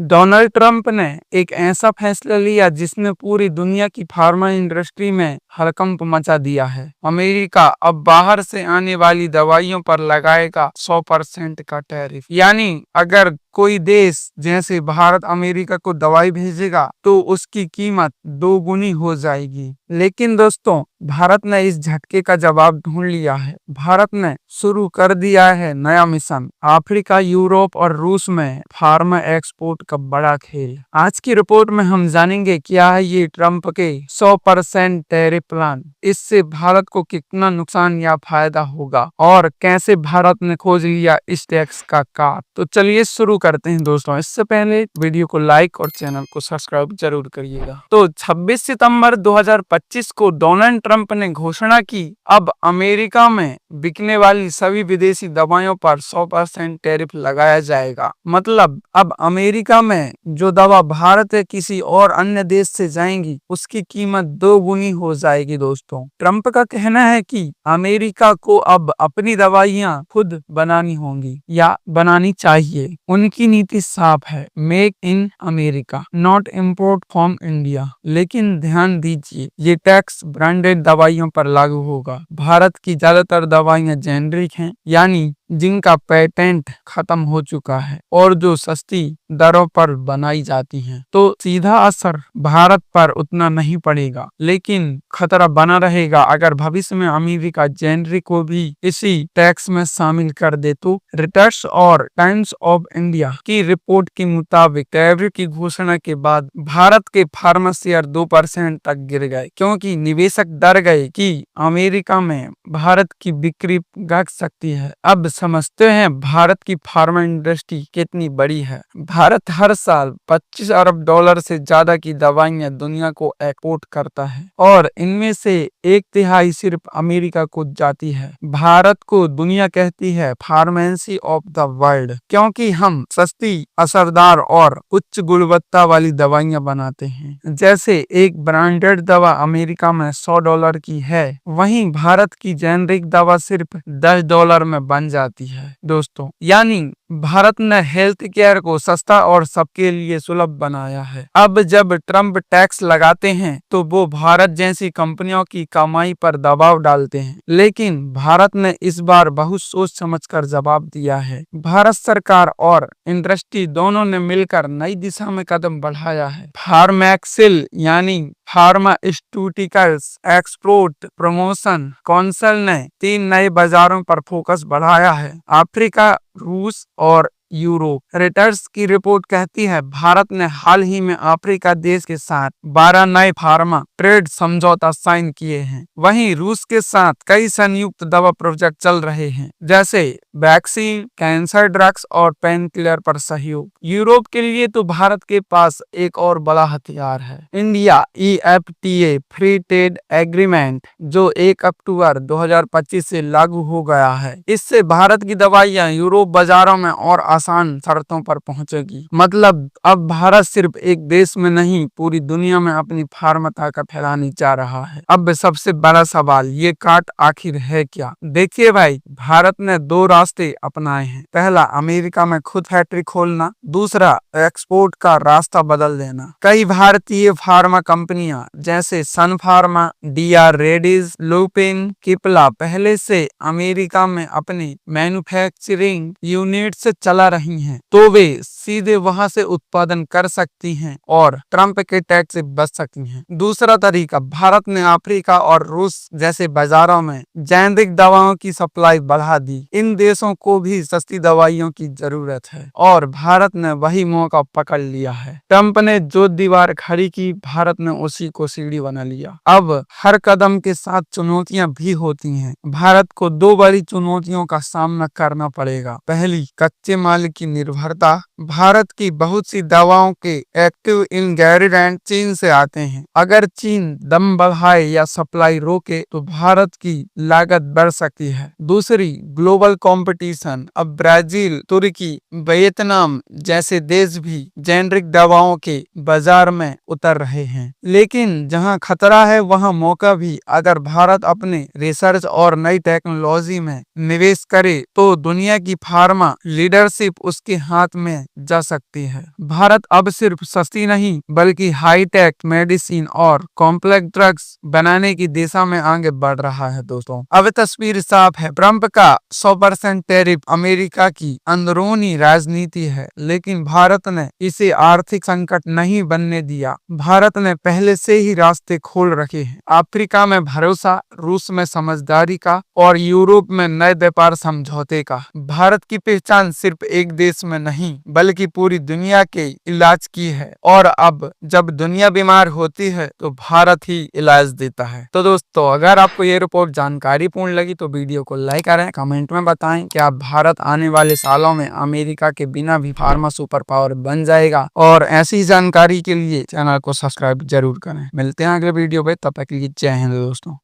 Donald Trump ने एक ऐसा फैसला लिया जिसने पूरी दुनिया की फार्मा इंडस्ट्री में हड़कंप मचा दिया है। अमेरिका अब बाहर से आने वाली दवाइयों पर लगाएगा 100% का टैरिफ। यानी अगर कोई देश जैसे भारत अमेरिका को दवाई भेजेगा तो उसकी कीमत 2 गुनी हो जाएगी। लेकिन दोस्तों, भारत ने इस झटके का जवाब ढूंढ लिया है। भारत ने शुरू कर दिया है नया मिशन, अफ्रीका, यूरोप और रूस में फार्मा एक्सपोर्ट का बड़ा खेल। आज की रिपोर्ट में हम जानेंगे क्या है ये ट्रंप के 100% टैरिफ प्लान, इससे भारत को कितना नुकसान या फायदा होगा और कैसे भारत ने खोज लिया इस टैक्स का काट। तो चलिए शुरू करते हैं दोस्तों। इससे पहले वीडियो को लाइक और चैनल को सब्सक्राइब जरूर करिएगा। तो 26 सितंबर 2025 को डोनाल्ड ट्रंप ने घोषणा की अब अमेरिका में बिकने वाली सभी विदेशी दवाइयों पर 100% टैरिफ लगाया जाएगा। मतलब अब अमेरिका में जो दवा भारत या किसी और अन्य देश से जाएंगी उसकी कीमत 2 गुनी हो जाएगी। दोस्तों, ट्रंप का कहना है कि अमेरिका को अब अपनी दवाइयां खुद बनानी होंगी या बनानी चाहिए। उनकी नीति साफ है, make in America, not import from India. लेकिन ध्यान दीजिए, ये टैक्स ब्रांडेड दवाइयों पर लागू होगा। भारत की ज्यादातर दवाइयां जेनरिक हैं, यानी जिनका पेटेंट खत्म हो चुका है और जो सस्ती दरों पर बनाई जाती हैं। तो सीधा असर भारत पर उतना नहीं पड़ेगा, लेकिन खतरा बना रहेगा अगर भविष्य में अमेरिका जेनरिक को भी इसी टैक्स में शामिल कर दे। तो रिटर्स और टाइम्स ऑफ इंडिया की रिपोर्ट के मुताबिक टैरिफ की घोषणा के बाद भारत के फार्मा शेयर 2% तक गिर गए, क्योंकि निवेशक डर गए कि अमेरिका में भारत की बिक्री घट सकती है। अब समझते हैं भारत की फार्मा इंडस्ट्री कितनी बड़ी है। भारत हर साल 25 अरब डॉलर से ज्यादा की दवाइयां दुनिया को एक्सपोर्ट करता है और इनमें से 1/3 सिर्फ अमेरिका को जाती है। भारत को दुनिया कहती है फार्मेसी ऑफ द वर्ल्ड, क्योंकि हम सस्ती, असरदार और उच्च गुणवत्ता वाली दवाइयां बनाते हैं। जैसे एक ब्रांडेड दवा अमेरिका में $100 की है, वहीं भारत की जेनरिक दवा सिर्फ $10 में बन जाती है। दोस्तों, यानी भारत ने हेल्थ केयर को सस्ता और सबके लिए सुलभ बनाया है। अब जब ट्रंप टैक्स लगाते हैं तो वो भारत जैसी कंपनियों की कमाई पर दबाव डालते हैं, लेकिन भारत ने इस बार बहुत सोच समझकर जवाब दिया है। भारत सरकार और इंडस्ट्री दोनों ने मिलकर नई दिशा में कदम बढ़ाया है। फार्मैक्सिल यानी फार्मास्यूटिकल्स एक्सपोर्ट प्रमोशन काउंसिल ने 3 नए बाजारों पर फोकस बढ़ाया है, अफ्रीका, रूस और यूरोप। रिटर्स की रिपोर्ट कहती है भारत ने हाल ही में अफ्रीका देश के साथ 12 नए फार्मा ट्रेड समझौता साइन किए हैं। वहीं रूस के साथ कई संयुक्त दवा प्रोजेक्ट चल रहे हैं, जैसे वैक्सीन, कैंसर ड्रग्स और पेन किलर पर सहयोग। यूरोप के लिए तो भारत के पास एक और बड़ा हथियार है, India EFTA free trade agreement, जो 1 अक्टूबर 2025 से लागू हो गया है। इससे भारत की दवाइयां यूरोप बाजारों में और आसान शर्तों पर पहुंचेगी। मतलब अब भारत सिर्फ एक देश में नहीं, पूरी दुनिया में अपनी फार्मा ताकत फैलाने जा रहा है। अब सबसे बड़ा सवाल, ये काट आखिर है क्या? देखिए भाई, भारत ने 2 रास्ते अपनाए हैं। पहला, अमेरिका में खुद फैक्ट्री खोलना, दूसरा एक्सपोर्ट का रास्ता बदल देना। कई भारतीय फार्मा कंपनियां जैसे सन फार्मा, DR रेड्डीज, लुपिन, किपला पहले से अमेरिका में अपने मैन्युफैक्चरिंग यूनिट से चला रही हैं, तो वे सीधे वहां से उत्पादन कर सकती हैं और ट्रंप के टैक्स से बच सकती हैं। दूसरा तरीका, भारत ने अफ्रीका और रूस जैसे बाजारों में जेनरिक दवाओं की सप्लाई बढ़ा दी। इन देशों को भी सस्ती दवाइयों की जरूरत है और भारत ने वही मौका पकड़ लिया है। ट्रंप ने जो दीवार खड़ी की, भारत ने उसी को सीढ़ी बना लिया। अब हर कदम के साथ चुनौतियां भी होती हैं। भारत को 2 बड़ी चुनौतियों का सामना करना पड़ेगा। पहली, कच्चे माल की निर्भरता। भारत की बहुत सी दवाओं के एक्टिव इंग्रेडिएंट चीन से आते हैं। अगर चीन दम बढ़ाए या सप्लाई रोके तो भारत की लागत बढ़ सकती है। दूसरी, ग्लोबल कॉम्पिटिशन कंपटीशन। अब ब्राजील, तुर्की, वियतनाम जैसे देश भी जेनरिक दवाओं के बाजार में उतर रहे हैं। लेकिन जहां खतरा है वहां मौका भी। अगर भारत अपने रिसर्च और नई टेक्नोलॉजी में निवेश करे तो दुनिया की फार्मा लीडरशिप उसके हाथ में जा सकती है। भारत अब सिर्फ सस्ती नहीं बल्कि हाईटेक मेडिसिन और कॉम्प्लेक्स ड्रग्स बनाने की दिशा में आगे बढ़ रहा है। दोस्तों, अब तस्वीर साफ है। ट्रंप का 100% टैरिफ अमेरिका की अंदरूनी राजनीति है, लेकिन भारत ने इसे आर्थिक संकट नहीं बनने दिया। भारत ने पहले से ही रास्ते खोल रखे हैं। अफ्रीका में भरोसा, रूस में समझदारी का और यूरोप में नए व्यापार समझौते का। भारत की पहचान सिर्फ एक देश में नहीं बल्कि पूरी दुनिया के इलाज की है, और अब जब दुनिया बीमार होती है तो भारत ही इलाज देता है। तो दोस्तों, अगर आपको ये रिपोर्ट जानकारी पूर्ण लगी तो वीडियो को लाइक करें, कमेंट में बताएं कि आप भारत आने वाले सालों में अमेरिका के बिना भी फार्मा सुपर पावर बन जाएगा। और ऐसी जानकारी के लिए चैनल को सब्सक्राइब जरूर करें। मिलते हैं अगले वीडियो पे, तब तक के लिए जय हिंद दोस्तों।